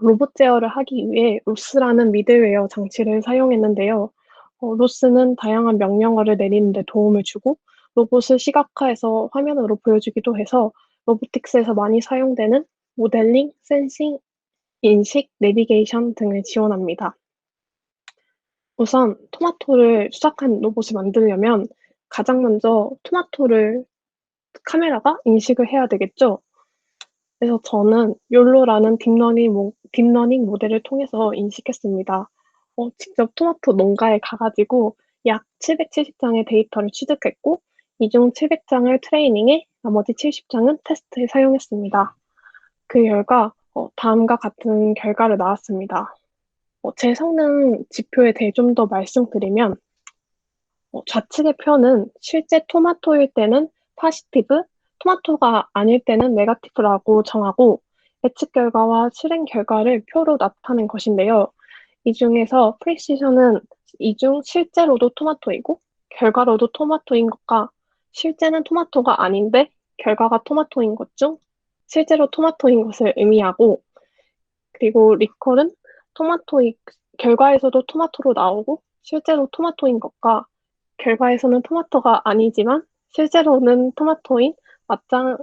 로봇 제어를 하기 위해 로스라는 미들웨어 장치를 사용했는데요. 로스는 다양한 명령어를 내리는 데 도움을 주고 로봇을 시각화해서 화면으로 보여주기도 해서 로보틱스에서 많이 사용되는 모델링, 센싱, 인식, 내비게이션 등을 지원합니다. 우선 토마토를 수작한 로봇을 만들려면 가장 먼저 토마토를 카메라가 인식을 해야 되겠죠. 그래서 저는 욜로라는 딥러닝 모델을 통해서 인식했습니다. 직접 토마토 농가에 가 가지고 약 770 장의 데이터를 취득했고 이 중 700 장을 트레이닝에 나머지 70 장은 테스트에 사용했습니다. 그 결과 다음과 같은 결과를 나왔습니다. 제 성능 지표에 대해 좀 더 말씀드리면 좌측의 표는 실제 토마토일 때는 파시티브, 토마토가 아닐 때는 네거티브라고 정하고 예측 결과와 실행 결과를 표로 나타낸 것인데요. 이 중에서 프리시션은 이 중 실제로도 토마토이고 결과로도 토마토인 것과 실제는 토마토가 아닌데 결과가 토마토인 것 중 실제로 토마토인 것을 의미하고, 그리고 리콜은 토마토이 결과에서도 토마토로 나오고 실제로 토마토인 것과 결과에서는 토마토가 아니지만 실제로는 토마토인 마땅,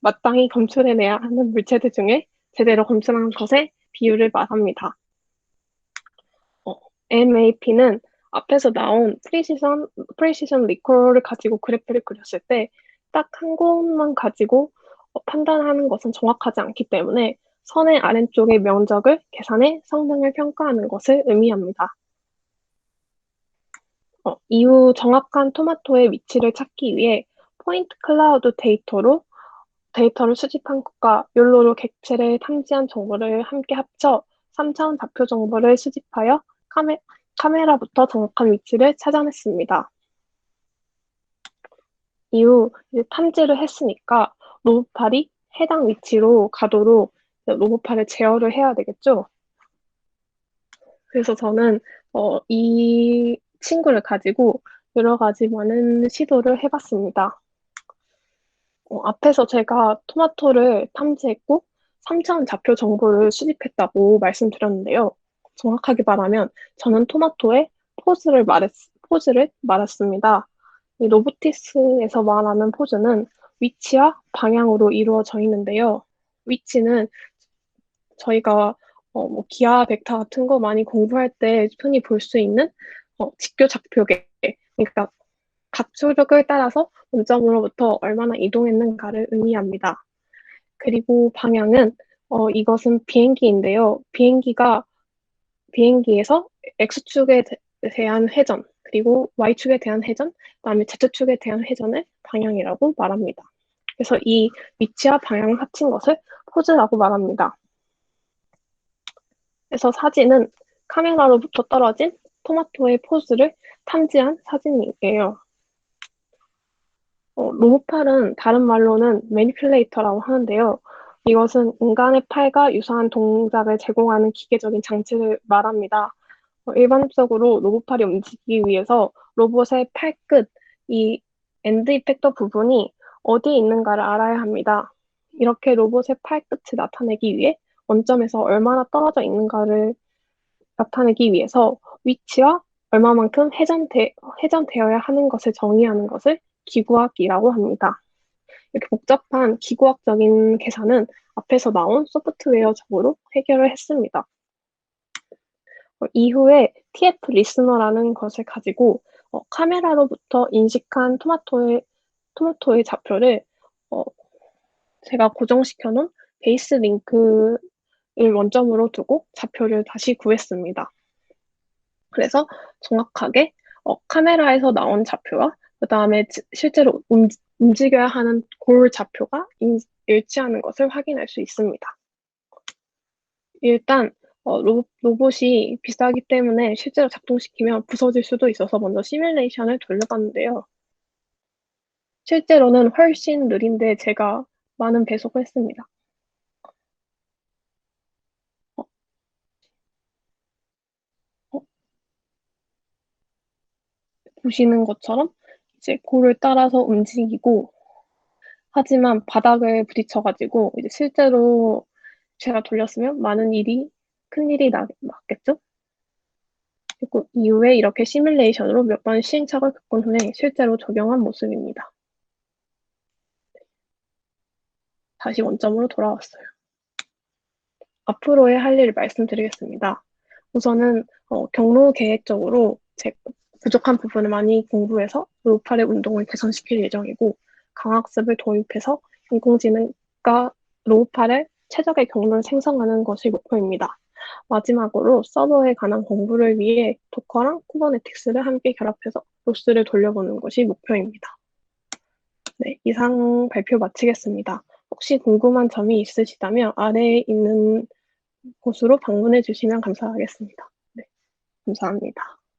마땅히 검출해내야 하는 물체들 중에 제대로 검출한 것의 비율을 말합니다. MAP는 앞에서 나온 프리시션 리콜을 가지고 그래프를 그렸을 때 딱 한 곳만 가지고 판단하는 것은 정확하지 않기 때문에 선의 아래쪽의 면적을 계산해 성능을 평가하는 것을 의미합니다. 이후 정확한 토마토의 위치를 찾기 위해 포인트 클라우드 데이터를 수집한 것과 욜로로 객체를 탐지한 정보를 함께 합쳐 3차원 좌표 정보를 수집하여 카메라부터 정확한 위치를 찾아냈습니다. 이후 이제 탐지를 했으니까 로봇팔이 해당 위치로 가도록 로봇팔을 제어를 해야 되겠죠. 그래서 저는 이 친구를 가지고 여러 가지 많은 시도를 해봤습니다. 앞에서 제가 토마토를 탐지했고 3차원 좌표 정보를 수집했다고 말씀드렸는데요. 정확하게 말하면 저는 토마토의 포즈를 말했습니다. 이 로보틱스에서 말하는 포즈는 위치와 방향으로 이루어져 있는데요. 위치는 저희가 뭐 기하 벡터 같은 거 많이 공부할 때 흔히 볼 수 있는 직교 좌표계, 그러니까 각초력을 따라서 원점으로부터 얼마나 이동했는가를 의미합니다. 그리고 방향은 이것은 비행기인데요. 비행기에서 X축에 대한 회전, 그리고 Y축에 대한 회전, 그다음에 Z축에 대한 회전을 방향이라고 말합니다. 그래서 이 위치와 방향을 합친 것을 포즈라고 말합니다. 그래서 사진은 카메라로부터 떨어진 토마토의 포즈를 탐지한 사진이에요. 로봇팔은 다른 말로는 매니플레이터라고 하는데요. 이것은 인간의 팔과 유사한 동작을 제공하는 기계적인 장치를 말합니다. 일반적으로 로봇팔이 움직이기 위해서 로봇의 팔끝, 이 엔드 이펙터 부분이 어디에 있는가를 알아야 합니다. 이렇게 로봇의 팔끝을 나타내기 위해 원점에서 얼마나 떨어져 있는가를 나타내기 위해서 위치와 얼마만큼 회전되어야 하는 것을 정의하는 것을 기구학이라고 합니다. 이렇게 복잡한 기구학적인 계산은 앞에서 나온 소프트웨어적으로 해결을 했습니다. 이후에 TF 리스너라는 것을 가지고 카메라로부터 인식한 토마토의 좌표를 제가 고정시켜 놓은 베이스 링크를 원점으로 두고 좌표를 다시 구했습니다. 그래서 정확하게 카메라에서 나온 좌표와 그 다음에 실제로 움직여야 하는 골 좌표가 일치하는 것을 확인할 수 있습니다. 일단 로봇이 비싸기 때문에 실제로 작동시키면 부서질 수도 있어서 먼저 시뮬레이션을 돌려봤는데요. 실제로는 훨씬 느린데 제가 많은 배속을 했습니다. 어, 어, 보시는 것처럼 이제 골을 따라서 움직이고, 하지만 바닥을 부딪혀가지고 이제 실제로 제가 돌렸으면 많은 일이, 큰 일이 났겠죠? 그리고 이후에 이렇게 시뮬레이션으로 몇 번 시행착오를 겪은 후에 실제로 적용한 모습입니다. 다시 원점으로 돌아왔어요. 앞으로의 할 일을 말씀드리겠습니다. 우선은 경로 계획적으로 부족한 부분을 많이 공부해서 로우팔의 운동을 개선시킬 예정이고, 강학습을 도입해서 인공지능과 로우팔의 최적의 경로를 생성하는 것이 목표입니다. 마지막으로 서버에 관한 공부를 위해 도커랑 쿠버네티스를 함께 결합해서 로스를 돌려보는 것이 목표입니다. 네, 이상 발표 마치겠습니다. 혹시 궁금한 점이 있으시다면 아래에 있는 곳으로 방문해 주시면 감사하겠습니다. 네, 감사합니다.